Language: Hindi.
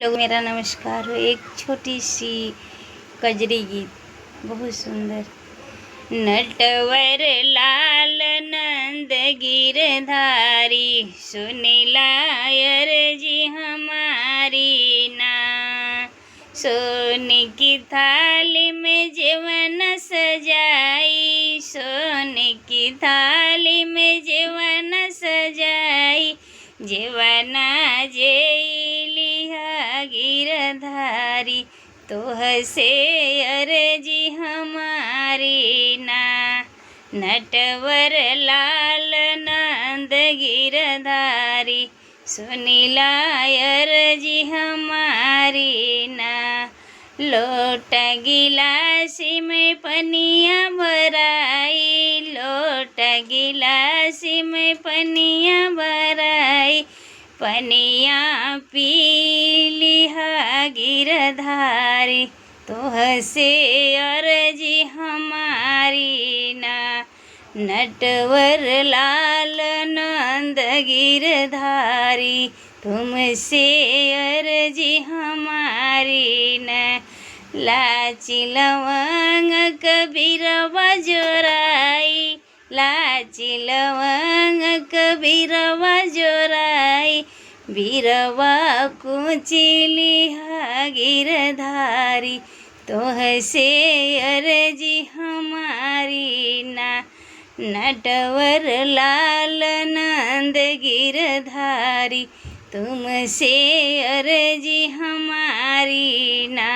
लोग मेरा नमस्कार हो। एक छोटी सी कजरी गीत बहुत सुंदर। नटवर लाल नंद गिरधारी सुनीला जी हमारी ना। सोने की थाली में जीवन सजाई, सोने की थाली में जीवन सजाई, जीवना जेली गिरधारी तोह से अर्जी हमारी ना। नटवर लाल नंद गिरधारी सुनीला अर्जी हमारी ना। लोट गिलासी में पनिया भराई, लोट गिलासी में पनिया भराई, पनिया पीली गिरधारी तोह से अर्जी हमारी ना। नटवर लाल नंद गिरधारी तुमसे अर्जी हमारी न। लाची लवंग कबीरवा जोराई, लाची लवंग कबीरवा जोराई, बीरवा कुचिली गिरधारी तोह से अर्जी हमारी ना। नटवर लाल नंद गिरधारी तुमसे अर्जी हमारी ना।